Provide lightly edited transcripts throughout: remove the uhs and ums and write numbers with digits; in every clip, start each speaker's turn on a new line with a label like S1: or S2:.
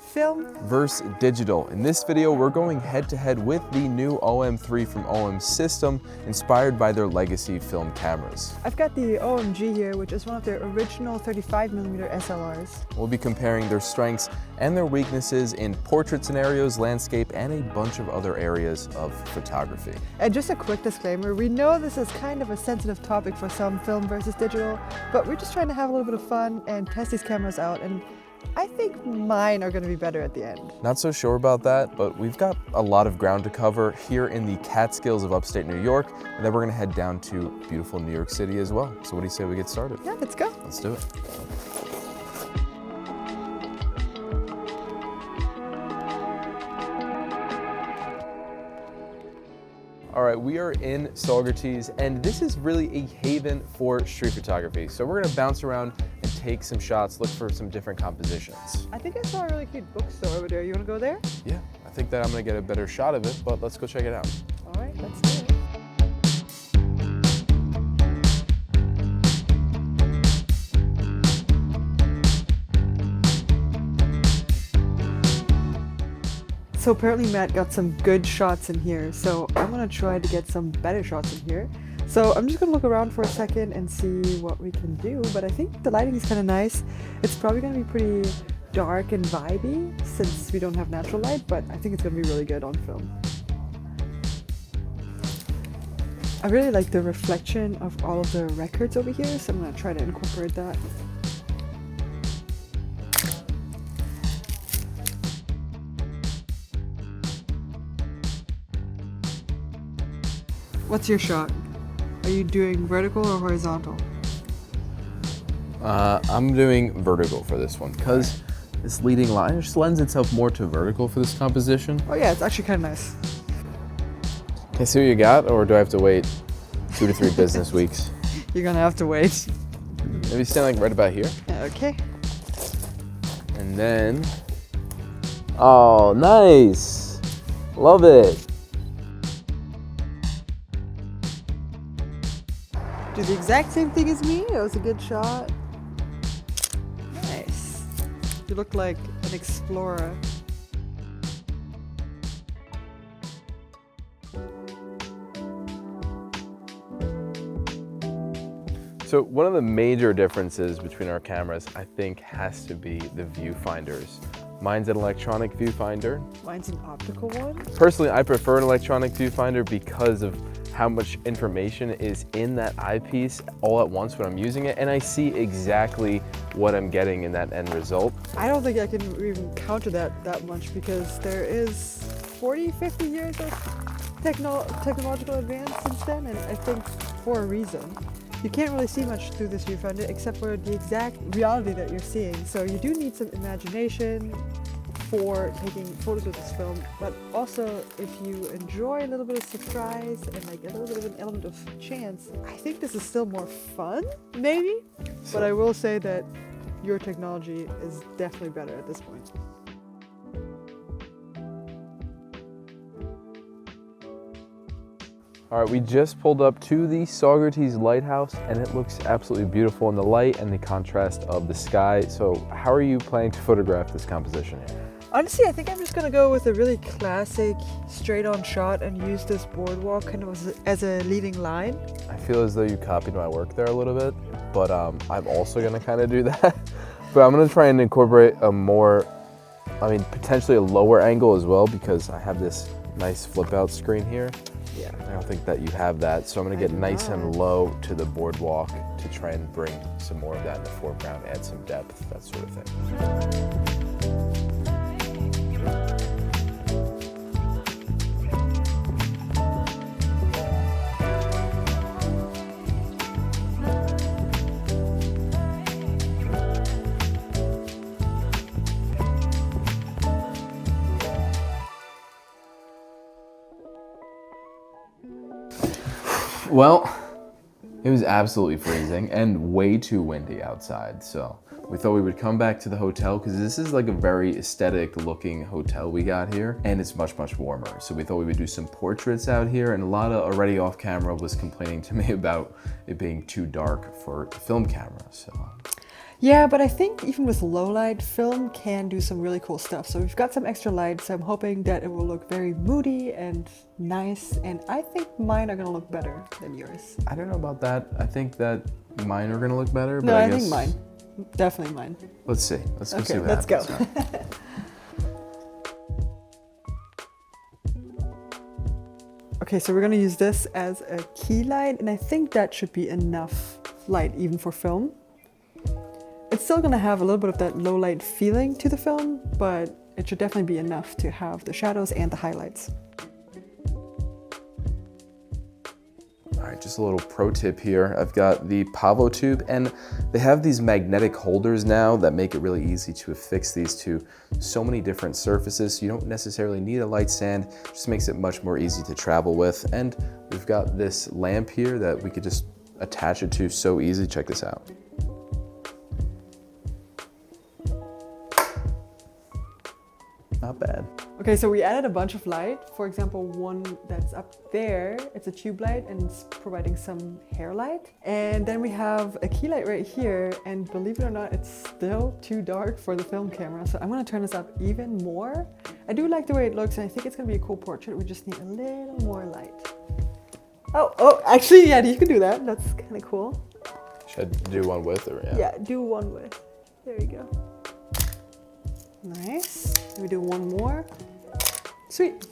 S1: Film
S2: versus digital. In this video, we're going head to head with the new OM-3 from OM System, inspired by their legacy film cameras.
S1: I've got the OM-G here, which is one of their original 35mm SLRs.
S2: We'll be comparing their strengths and their weaknesses in portrait scenarios, landscape, and a bunch of other areas of photography.
S1: And just a quick disclaimer, we know this is kind of a sensitive topic for some, film versus digital, but we're just trying to have a little bit of fun and test these cameras out, and I think mine are going to be better at the end.
S2: Not so sure about that, but we've got a lot of ground to cover here in the Catskills of upstate New York, and then we're going to head down to beautiful New York City as well. So what do you say we get started?
S1: Yeah, let's go.
S2: Let's do it. All right, we are in Saugerties, and this is really a haven for street photography. So we're gonna bounce around and take some shots, look for some different compositions.
S1: I think I saw a really cute bookstore over there. You wanna go there?
S2: Yeah, I think that I'm gonna get a better shot of it, but let's go check it out.
S1: All right, let's do it. So apparently Matt got some good shots in here, so I'm gonna try to get some better shots in here. So I'm just gonna look around for a second and see what we can do, but I think the lighting is kind of nice. It's probably gonna be pretty dark and vibey since we don't have natural light, but I think it's gonna be really good on film. I really like the reflection of all of the records over here, so I'm gonna try to incorporate that. What's your shot? Are you doing vertical or horizontal?
S2: I'm doing vertical for this one because this leading line just lends itself more to vertical for this composition.
S1: Oh yeah, it's actually kind of nice.
S2: Can I see what you got, or do I have to wait 2 to 3 business weeks?
S1: You're gonna have to wait.
S2: Maybe stand like right about here.
S1: Okay.
S2: And then, oh, nice. Love it.
S1: Do the exact same thing as me. That was a good shot. Nice. You look like an explorer.
S2: So one of the major differences between our cameras, I think, has to be the viewfinders. Mine's an electronic viewfinder.
S1: Mine's an optical one.
S2: Personally, I prefer an electronic viewfinder because of how much information is in that eyepiece all at once when I'm using it, and I see exactly what I'm getting in that end result.
S1: I don't think I can even counter that much because there is 40, 50 years of technological advance since then, and I think for a reason. You can't really see much through this viewfinder except for the exact reality that you're seeing. So you do need some imagination for taking photos of this film, but also if you enjoy a little bit of surprise and like a little bit of an element of chance, I think this is still more fun, maybe. But I will say that your technology is definitely better at this point.
S2: All right, we just pulled up to the Saugerties Lighthouse, and it looks absolutely beautiful in the light and the contrast of the sky. So how are you planning to photograph this composition here?
S1: Honestly, I think I'm just gonna go with a really classic straight-on shot and use this boardwalk kind of as a leading line.
S2: I feel as though you copied my work there a little bit, but I'm also gonna kind of do that. But I'm gonna try and incorporate a more, potentially a lower angle as well, because I have this nice flip out screen here.
S1: Yeah.
S2: I don't think that you have that, so I'm gonna get nice and low to the boardwalk to try and bring some more of that in the foreground, add some depth, that sort of thing. Well, it was absolutely freezing and way too windy outside, so we thought we would come back to the hotel because this is like a very aesthetic looking hotel we got here, and it's much, much warmer. So we thought we would do some portraits out here, and Lotta already off camera was complaining to me about it being too dark for the film camera, so.
S1: Yeah, but I think even with low light, film can do some really cool stuff. So we've got some extra light, so I'm hoping that it will look very moody and nice. And I think mine are gonna look better than yours.
S2: I don't know about that. I think that mine are gonna look better.
S1: No,
S2: but
S1: I
S2: guess
S1: think mine. Definitely mine.
S2: Let's see. Let's go see what
S1: let's
S2: happens.
S1: go. Okay, so we're gonna use this as a key light, and I think that should be enough light even for film. It's still gonna have a little bit of that low light feeling to the film, but it should definitely be enough to have the shadows and the highlights.
S2: All right, just a little pro tip here. I've got the Pavo tube, and they have these magnetic holders now that make it really easy to affix these to so many different surfaces. So you don't necessarily need a light stand, just makes it much more easy to travel with. And we've got this lamp here that we could just attach it to so easy. Check this out. Not bad.
S1: Okay, so we added a bunch of light. For example, one that's up there, it's a tube light and it's providing some hair light. And then we have a key light right here, and believe it or not, it's still too dark for the film camera. So I'm gonna turn this up even more. I do like the way it looks, and I think it's gonna be a cool portrait. We just need a little more light. Oh, actually, yeah, you can do that. That's kind of cool.
S2: Should I do one with or yeah?
S1: Yeah, do one with. There you go. Nice. We do one more. Sweet.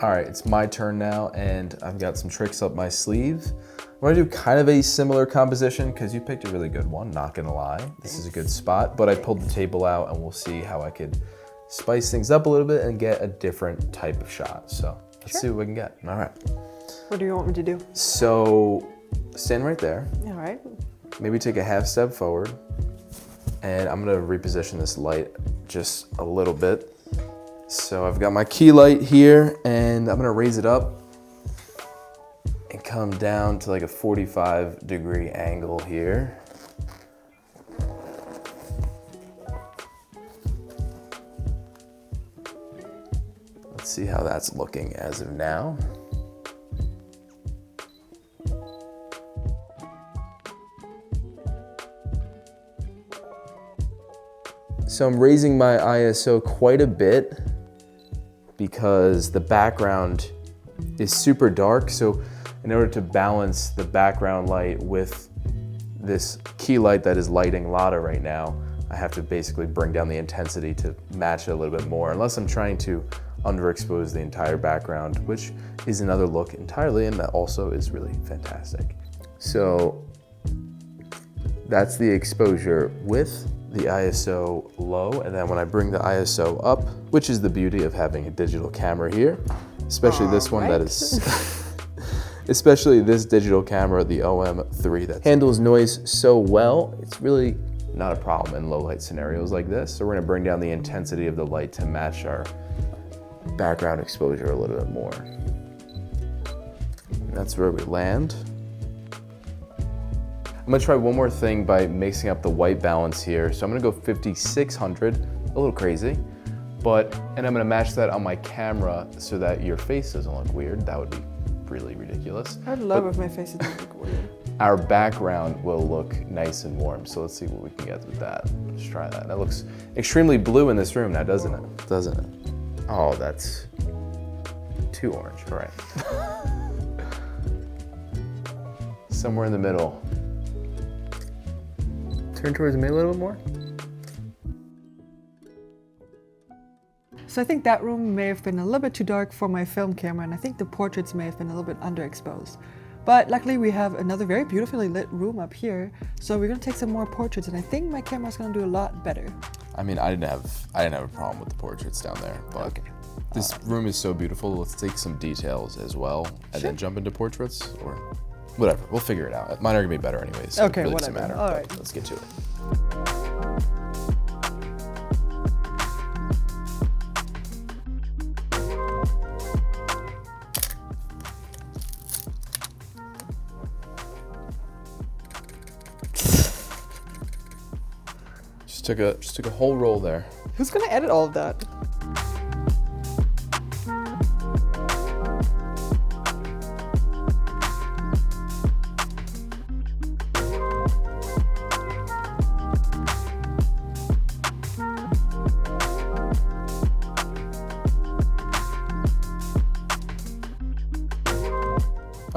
S2: All right, it's my turn now, and I've got some tricks up my sleeve. I'm gonna do kind of a similar composition because you picked a really good one, not gonna lie. This is a good spot, but I pulled the table out and we'll see how I could spice things up a little bit and get a different type of shot. So let's see what we can get. All right.
S1: What do you want me to do?
S2: So stand right there.
S1: All right.
S2: Maybe take a half step forward. And I'm gonna reposition this light just a little bit. So I've got my key light here, and I'm gonna raise it up and come down to like a 45-degree angle here. Let's see how that's looking as of now. So I'm raising my ISO quite a bit because the background is super dark. So in order to balance the background light with this key light that is lighting Lotta right now, I have to basically bring down the intensity to match it a little bit more, unless I'm trying to underexpose the entire background, which is another look entirely, and that also is really fantastic. So that's the exposure with the ISO low, and then when I bring the ISO up, which is the beauty of having a digital camera here, especially this one that is, especially this digital camera, the OM-3 that handles noise so well, it's really not a problem in low light scenarios like this. So we're gonna bring down the intensity of the light to match our background exposure a little bit more. And that's where we land. I'm gonna try one more thing by mixing up the white balance here. So I'm gonna go 5600, a little crazy, and I'm gonna match that on my camera so that your face doesn't look weird. That would be really ridiculous.
S1: I'd love if my face didn't look weird.
S2: Our background will look nice and warm. So let's see what we can get with that. Let's try that. That looks extremely blue in this room now, doesn't it? Doesn't it? Oh, that's too orange, all right. Somewhere in the middle. Turn towards me a little bit more.
S1: So I think that room may have been a little bit too dark for my film camera, and I think the portraits may have been a little bit underexposed. But luckily we have another very beautifully lit room up here, so we're gonna take some more portraits, and I think my camera's gonna do a lot better.
S2: I mean, I didn't have a problem with the portraits down there, but
S1: Okay.
S2: this room is so beautiful. Let's take some details as well, and then jump into portraits, or whatever. We'll figure it out. Mine are gonna be better anyways. So
S1: Okay,
S2: it really
S1: whatever.
S2: doesn't matter.
S1: All
S2: but
S1: right.
S2: Let's get to it. Just took a whole roll there.
S1: Who's gonna edit all of that?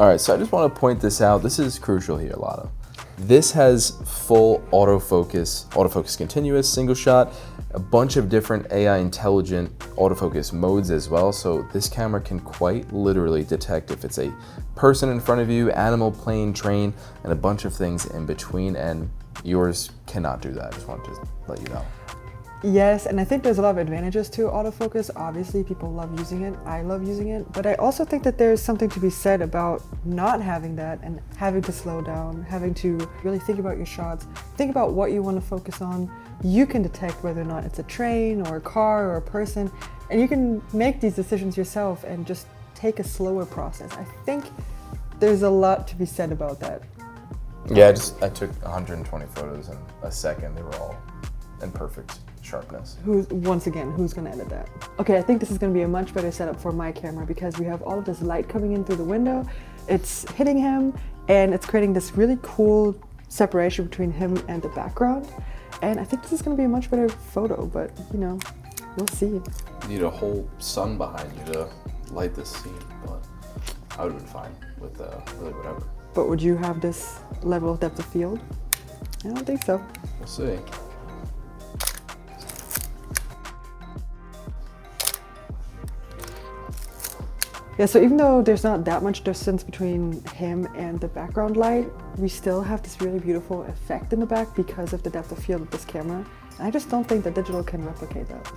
S2: All right, so I just want to point this out. This is crucial here, Lotta. This has full autofocus continuous, single shot, a bunch of different AI intelligent autofocus modes as well. So this camera can quite literally detect if it's a person in front of you, animal, plane, train, and a bunch of things in between. And yours cannot do that. I just wanted to let you know.
S1: Yes, and I think there's a lot of advantages to autofocus. Obviously, people love using it. I love using it. But I also think that there's something to be said about not having that and having to slow down, having to really think about your shots, think about what you want to focus on. You can detect whether or not it's a train or a car or a person, and you can make these decisions yourself and just take a slower process. I think there's a lot to be said about that.
S2: Yeah, I took 120 photos in a second. They were all in perfect sharpness.
S1: Once again, who's gonna edit that? Okay, I think this is gonna be a much better setup for my camera because we have all of this light coming in through the window. It's hitting him and it's creating this really cool separation between him and the background. And I think this is gonna be a much better photo, but you know, we'll see.
S2: You need a whole sun behind you to light this scene, but I would have been fine with really whatever.
S1: But would you have this level of depth of field? I don't think so.
S2: We'll see.
S1: Yeah, so even though there's not that much distance between him and the background light, we still have this really beautiful effect in the back because of the depth of field of this camera. And I just don't think that digital can replicate that.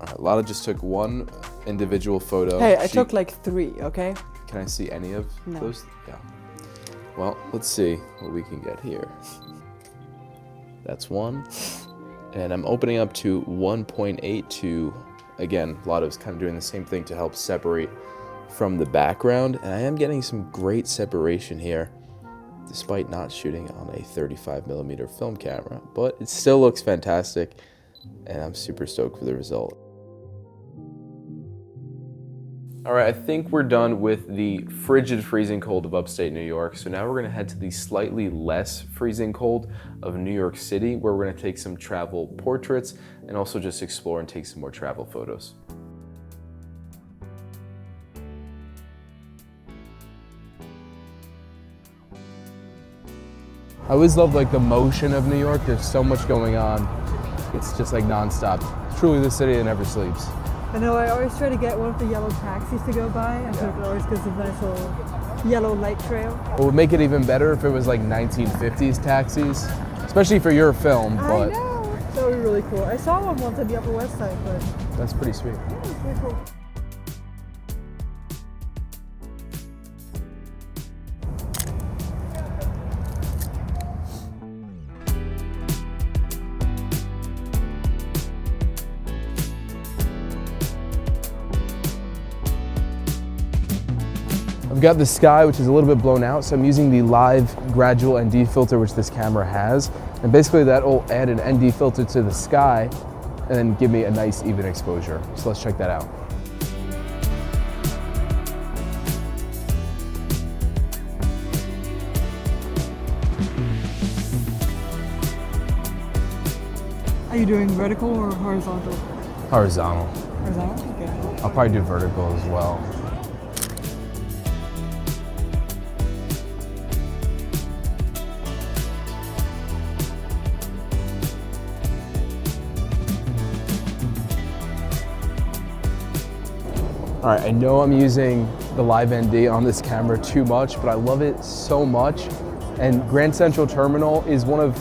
S2: All right, Lotta just took one individual photo.
S1: Hey, I took like 3, okay?
S2: Can I see any of
S1: No.
S2: those? Yeah. Well, let's see what we can get here. That's one. And I'm opening up to 1.8 to, again, Lotta's kind of doing the same thing to help separate from the background. And I am getting some great separation here, despite not shooting on a 35mm film camera. But it still looks fantastic, and I'm super stoked for the result. All right, I think we're done with the frigid freezing cold of upstate New York. So now we're gonna head to the slightly less freezing cold of New York City, where we're gonna take some travel portraits and also just explore and take some more travel photos. I always love like the motion of New York. There's so much going on. It's just like nonstop. Truly the city that never sleeps.
S1: I know, I always try to get one of the yellow taxis to go by. I think it always gives a nice little yellow light trail.
S2: It would make it even better if it was like 1950s taxis, especially for your film,
S1: I
S2: but
S1: know, that would be really cool. I saw one once on the Upper West Side, but
S2: that's pretty sweet.
S1: yeah, it's pretty cool.
S2: I've got the sky, which is a little bit blown out, so I'm using the live gradual ND filter, which this camera has. And basically that will add an ND filter to the sky and then give me a nice even exposure. So let's check that out.
S1: Are you doing vertical or horizontal?
S2: Horizontal.
S1: Horizontal? Okay.
S2: I'll probably do vertical as well. All right, I know I'm using the live ND on this camera too much, but I love it so much. And Grand Central Terminal is one of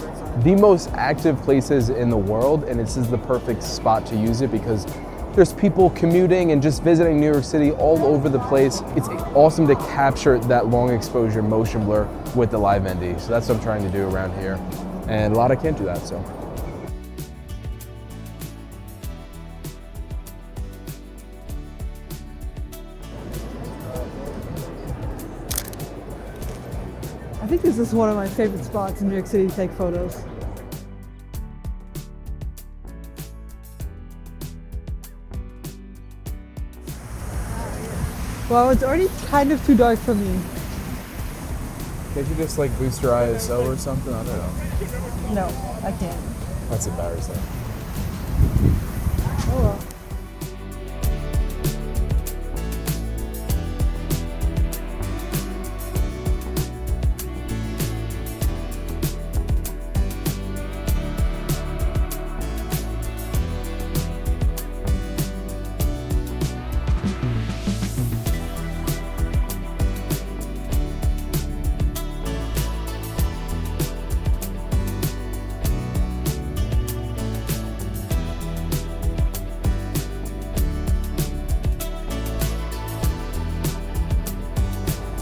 S2: the most active places in the world, and this is the perfect spot to use it because there's people commuting and just visiting New York City all over the place. It's awesome to capture that long exposure motion blur with the live ND. So that's what I'm trying to do around here. And a lot can't do that, so.
S1: I think this is one of my favorite spots in New York City to take photos. Well, it's already kind of too dark for me.
S2: Can't you just like boost your ISO or something? I don't know.
S1: No, I can't.
S2: That's embarrassing.
S1: Oh well.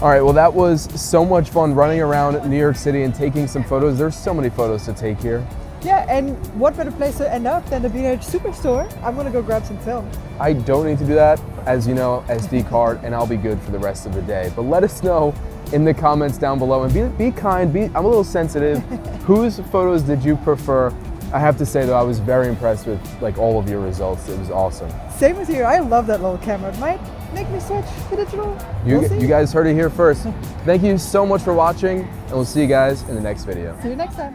S3: All right, well, that was so much fun running around New York City and taking some photos. There's so many photos to take here.
S1: Yeah, and what better place to end up than the B&H Superstore? I'm gonna go grab some film.
S3: I don't need to do that, as you know, SD card, and I'll be good for the rest of the day. But let us know in the comments down below, and be kind, I'm a little sensitive. Whose photos did you prefer? I have to say though, I was very impressed with like all of your results. It was awesome.
S1: Same with you, I love that little camera. It might make me switch to digital.
S3: You
S1: We'll see.
S3: guys heard it here first. Thank you so much for watching, and we'll see you guys in the next video.
S1: See you next time.